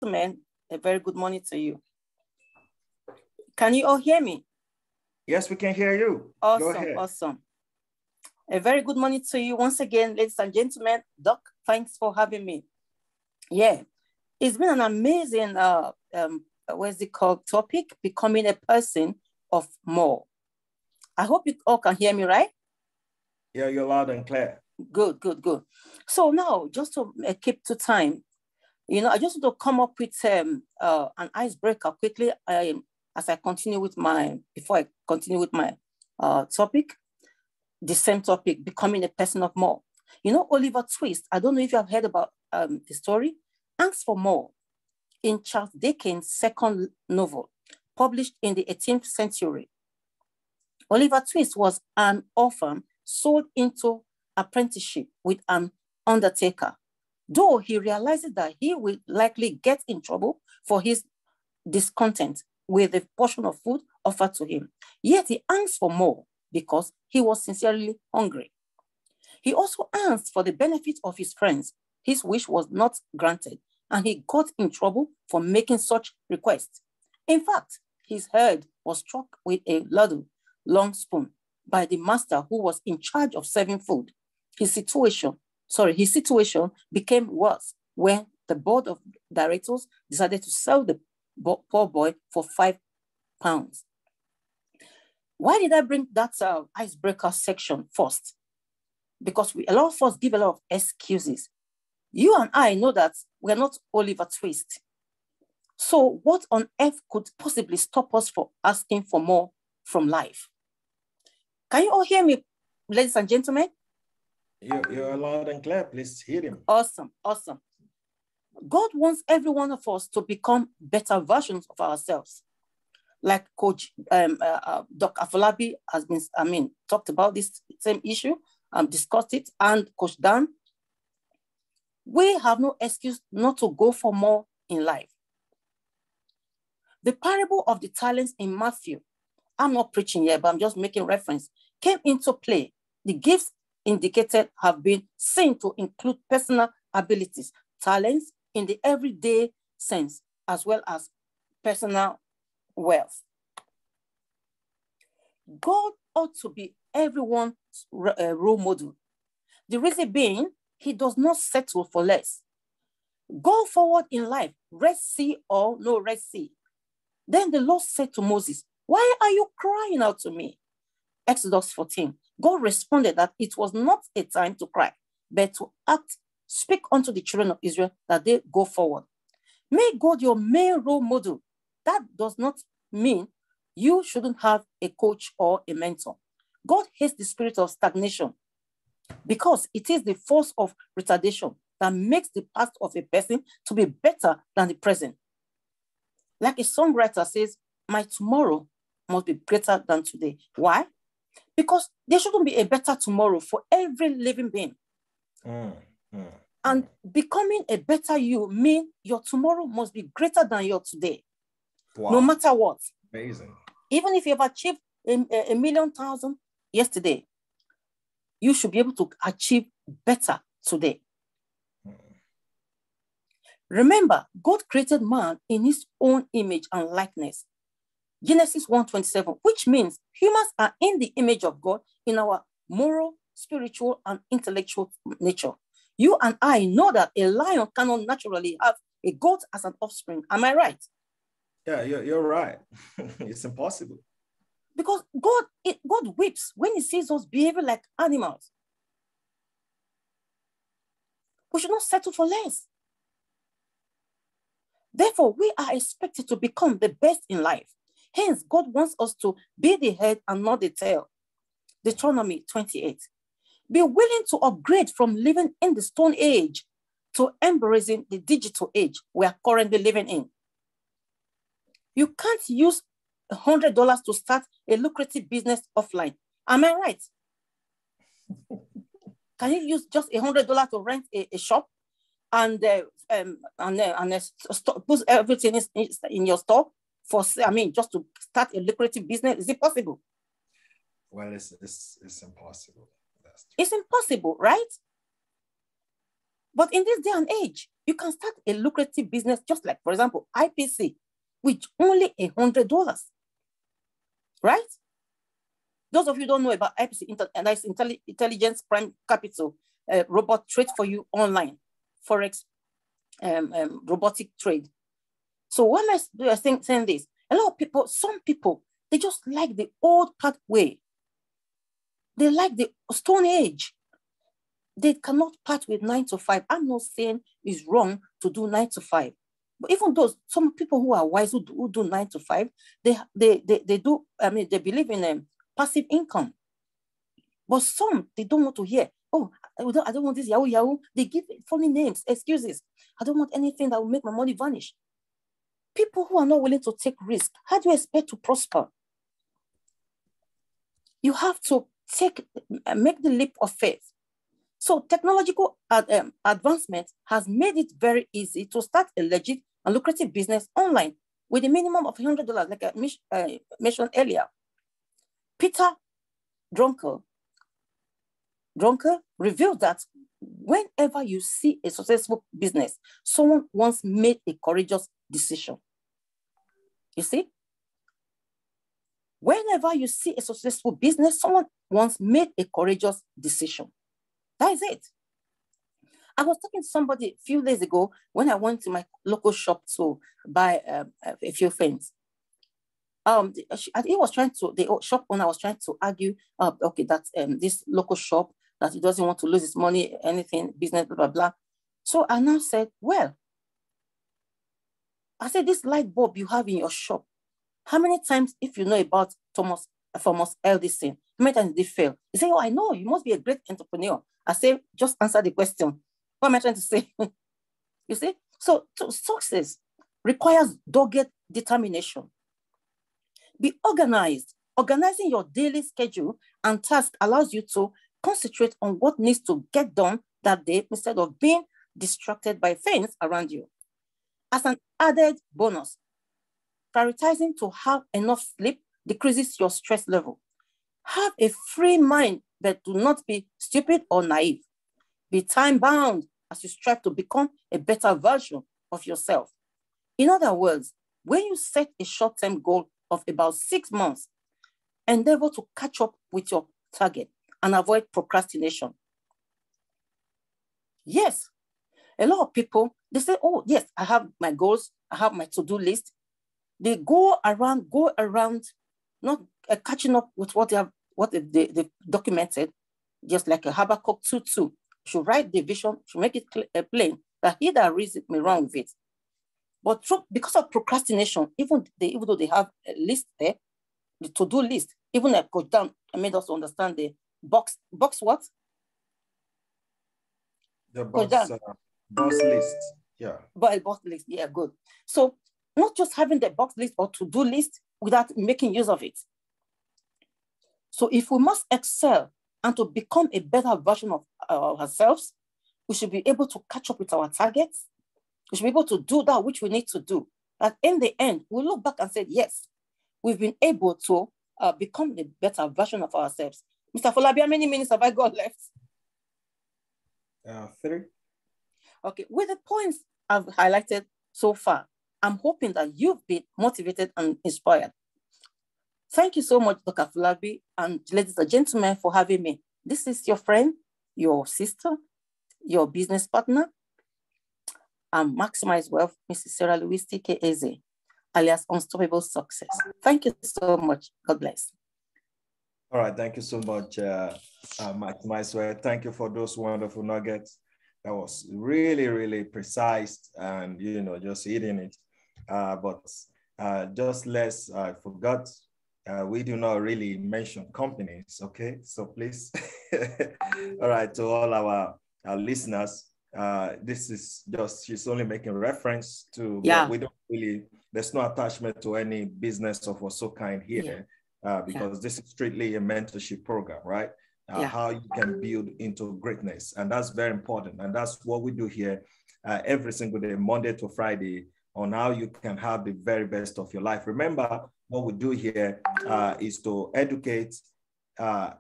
gentlemen, a very good morning to you. Can you all hear me? Yes, we can hear you. Awesome, Go ahead. Awesome. A very good morning to you once again, ladies and gentlemen. Doc, thanks for having me. Yeah, it's been an amazing, topic, becoming a person of more. I hope you all can hear me, right? Yeah, you're loud and clear. Good. So now, just to keep to time, I just want to come up with an icebreaker quickly as I continue with before I continue with my topic, the same topic, becoming a person of more. Oliver Twist, I don't know if you have heard about the story, Ask for More, in Charles Dickens' second novel, published in the 18th century. Oliver Twist was an orphan sold into apprenticeship with an undertaker, though he realizes that he will likely get in trouble for his discontent with the portion of food offered to him. Yet he asked for more because he was sincerely hungry. He also asked for the benefit of his friends. His wish was not granted, and he got in trouble for making such requests. In fact, his head was struck with a ladle, long spoon, by the master who was in charge of serving food. His situation became worse when the board of directors decided to sell the poor boy for £5. Why did I bring that icebreaker section first? Because a lot of us give a lot of excuses. You and I know that we're not Oliver Twist. So what on earth could possibly stop us from asking for more from life? Can you all hear me, ladies and gentlemen? You're loud and clear. Please hear him. Awesome. God wants every one of us to become better versions of ourselves. Like Coach Dr. Afolabi has been, talked about this same issue, discussed it, and Coach Dan. We have no excuse not to go for more in life. The parable of the talents in Matthew, I'm not preaching here, but I'm just making reference, came into play. The gifts indicated have been seen to include personal abilities, talents in the everyday sense, as well as personal wealth. God ought to be everyone's role model. The reason being, he does not settle for less. Go forward in life, Red Sea or no Red Sea. Then the Lord said to Moses, "Why are you crying out to me?" Exodus 14. God responded that it was not a time to cry, but to act, speak unto the children of Israel that they go forward. Make God your main role model. That does not mean you shouldn't have a coach or a mentor. God hates the spirit of stagnation because it is the force of retardation that makes the past of a person to be better than the present. Like a songwriter says, my tomorrow must be greater than today. Why? Because there shouldn't be a better tomorrow for every living being. And becoming a better you means your tomorrow must be greater than your today. Wow. No matter what. Amazing. Even if you've achieved a million thousand yesterday, you should be able to achieve better today. Remember, God created man in his own image and likeness. Genesis 1:27, which means humans are in the image of God in our moral, spiritual, and intellectual nature. You and I know that a lion cannot naturally have a goat as an offspring. Am I right? Yeah, you're right. It's impossible. Because God weeps when he sees us behaving like animals. We should not settle for less. Therefore, we are expected to become the best in life. Hence, God wants us to be the head and not the tail. Deuteronomy 28. Be willing to upgrade from living in the Stone Age to embracing the digital age we are currently living in. You can't use $100 to start a lucrative business offline. Am I right? Can you use just $100 to rent a shop and put everything in your store just to start a lucrative business? Is it possible? Well, it's impossible. It's impossible, right? But in this day and age, You can start a lucrative business, just like, for example, IPC, with only $100, right? Those of you who don't know about IPC, and that's Intelligence Prime Capital, robot trade for you online, Forex, robotic trade. So why am I saying this? A lot of people, some people, they just like the old pathway. They like the Stone Age. They cannot part with 9 to 5. I'm not saying it's wrong to do 9 to 5. But even those, some people who are wise who do 9 to 5, they do, I mean, they believe in passive income. But some, they don't want to hear, oh, I don't want this Yahoo. They give funny names, excuses. I don't want anything that will make my money vanish. People who are not willing to take risk, how do you expect to prosper? You have to make the leap of faith. So technological advancement has made it very easy to start a legit and lucrative business online with a minimum of $100, like I mentioned earlier. Peter Drucker revealed that whenever you see a successful business, someone once made a courageous decision. You see? Whenever you see a successful business, someone once made a courageous decision. That is it. I was talking to somebody a few days ago when I went to my local shop to buy a few things. He was trying to, the shop owner was trying to argue, okay, that this local shop, that he doesn't want to lose his money, anything, business, blah, blah, blah. So I now said, well, I said, this light bulb you have in your shop, how many times, if you know about Thomas Edison, how many times did they fail? He said, oh, I know, you must be a great entrepreneur. I say, just answer the question. What am I trying to say? You see? So success requires dogged determination. Be organized. Organizing your daily schedule and task allows you to concentrate on what needs to get done that day instead of being distracted by things around you. As an added bonus, prioritizing to have enough sleep decreases your stress level. Have a free mind, but do not be stupid or naive. Be time-bound as you strive to become a better version of yourself. In other words, when you set a short-term goal of about 6 months, endeavor to catch up with your target and avoid procrastination. Yes, a lot of people, they say, oh, yes, I have my goals, I have my to-do list. They go around, not catching up with what they documented, just like a Habakkuk 2:2. Should write the vision, should make it plain that he that reads it may run with it. But because of procrastination, even though they have a list there, the to-do list, even I go down, I made us understand the box what? The box list, yeah. Box list, yeah, good. So not just having the box list or to-do list without making use of it. So if we must excel and to become a better version of ourselves, we should be able to catch up with our targets. We should be able to do that which we need to do. That in the end, we'll look back and say, yes, we've been able to become the better version of ourselves. Mr. Afolabi, how many minutes have I got left? 3. Okay, with the points I've highlighted so far, I'm hoping that you've been motivated and inspired. Thank you so much, Dr. Afolabi, and ladies and gentlemen, for having me. This is your friend, your sister, your business partner, and Maximize Wealth, Mrs. Sarah Loiuse-Eze, alias Unstoppable Success. Thank you so much. God bless. All right, thank you so much, Maximize Wealth. Thank you for those wonderful nuggets. That was really, really precise and, just hitting it. But just less, I forgot, we do not really mention companies, okay? So please, all right, to all our listeners, this is just, she's only making reference to, but we don't really, there's no attachment to any business of so kind here, because this is strictly a mentorship program, right? How you can build into greatness. And that's very important. And that's what we do here every single day, Monday to Friday, on how you can have the very best of your life. Remember, what we do here is to educate,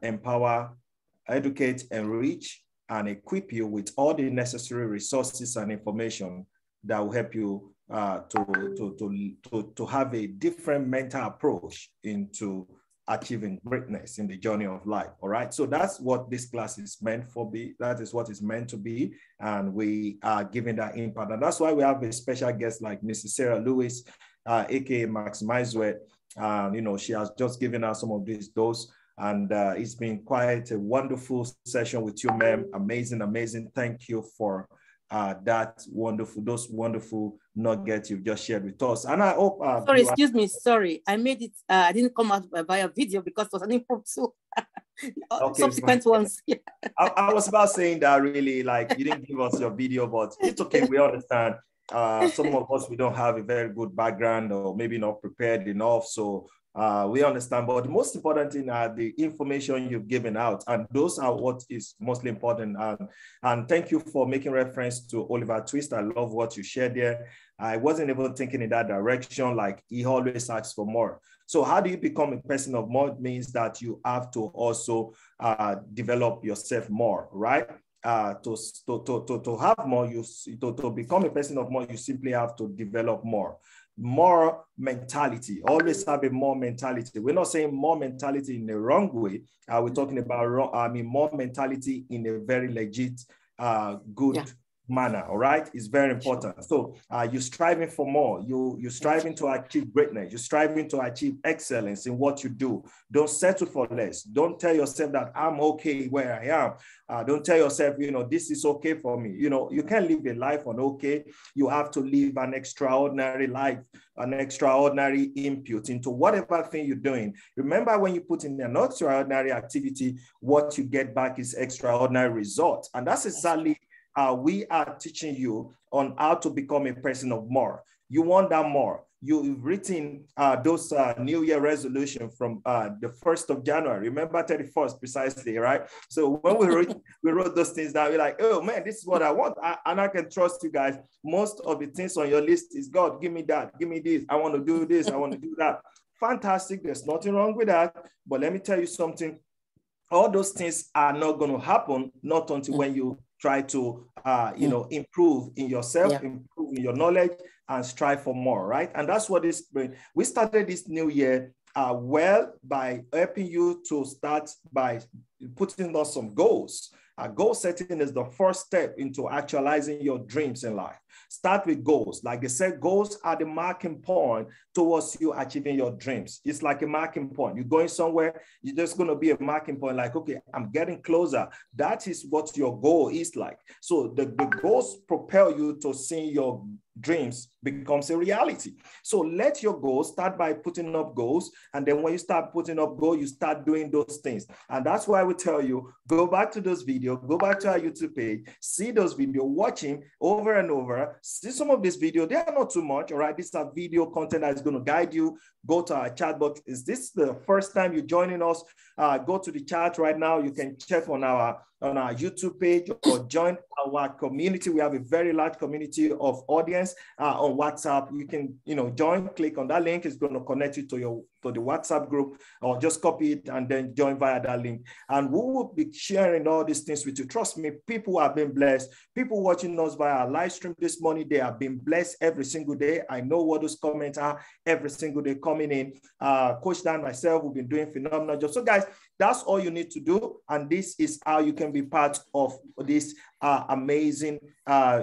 empower, educate, enrich, and equip you with all the necessary resources and information that will help you to have a different mental approach into achieving greatness in the journey of life. All right. So that's what this class is meant for. That is what it's meant to be. And we are giving that impact. And that's why we have a special guest like Mrs. Sarah Lewis, aka Maximize Wealth. You know, she has just given us some of these doses. And it's been quite a wonderful session with you, ma'am. Amazing, amazing. Thank you for those wonderful nuggets you've just shared with us. And I hope. Sorry, excuse me. Sorry, I made it. I didn't come out via video because it was an impromptu. Okay, subsequent ones. Yeah. I was about saying that really, like, you didn't give us your video, but it's okay. We understand. Some of us, we don't have a very good background or maybe not prepared enough. So we understand, but the most important thing are the information you've given out, and those are what is mostly important. And thank you for making reference to Oliver Twist. I love what you shared there. I wasn't even thinking in that direction, like he always asks for more. So how do you become a person of more? It means that you have to also develop yourself more, right? To have more, to become a person of more, you simply have to develop more mentality. Always have a more mentality. We're not saying more mentality in the wrong way. We're talking about more mentality in a very legit, good manner. All right, it's very important. So you're striving for more. You're striving to achieve greatness. You're striving to achieve excellence in what you do. Don't settle for less. Don't tell yourself that I'm okay where I am. Don't tell yourself, you know, this is okay for me. You know, you can't live a life on okay. You have to live an extraordinary life, an extraordinary input into whatever thing you're doing. Remember, when you put in an extraordinary activity, what you get back is extraordinary results. And that's exactly we are teaching you on how to become a person of more. You want that more. You've written those New Year resolutions from the 1st of January. Remember 31st precisely, right? So when we wrote those things down, we're like, oh man, this is what I want. And I can trust you guys. Most of the things on your list is, God, give me that, give me this. I want to do this, I want to do that. Fantastic. There's nothing wrong with that. But let me tell you something. All those things are not going to happen, not until when you try to, you know, improve in yourself, improve in your knowledge, and strive for more, right? And that's what this brings. We started this new year well by helping you to start by putting on some goals. Goal setting is the first step into actualizing your dreams in life. Start with goals. Like I said, goals are the marking point towards you achieving your dreams. It's like a marking point. You're going somewhere, you're just going to be a marking point like, okay, I'm getting closer. That is what your goal is like. So the goals propel you to seeing your dreams becomes a reality. So let your goals start by putting up goals. And then when you start putting up goals, you start doing those things. And that's why we tell you, go back to those videos, go back to our YouTube page, see those videos, watching over and over, see some of this video. They are not too much, all right? These are video content that is going to guide you. Go to our chat box. Is this the first time you're joining us? Go to the chat right now. You can check on our YouTube page or join our community. We have a very large community of audience on WhatsApp. You can, you know, join, click on that link. It's going to connect you to the WhatsApp group, or just copy it and then join via that link. And we will be sharing all these things with you. Trust me, people have been blessed. People watching us via our live stream this morning, they have been blessed every single day. I know what those comments are every single day coming in. Coach Dan, myself, we've been doing phenomenal job. So guys, that's all you need to do. And this is how you can be part of this amazing,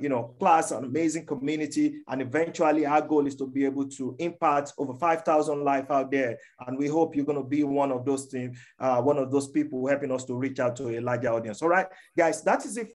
you know, class, an amazing community. And eventually our goal is to be able to impact over 5,000 lives out there. And we hope you're going to be one of those things, one of those people helping us to reach out to a larger audience. All right, guys, that is it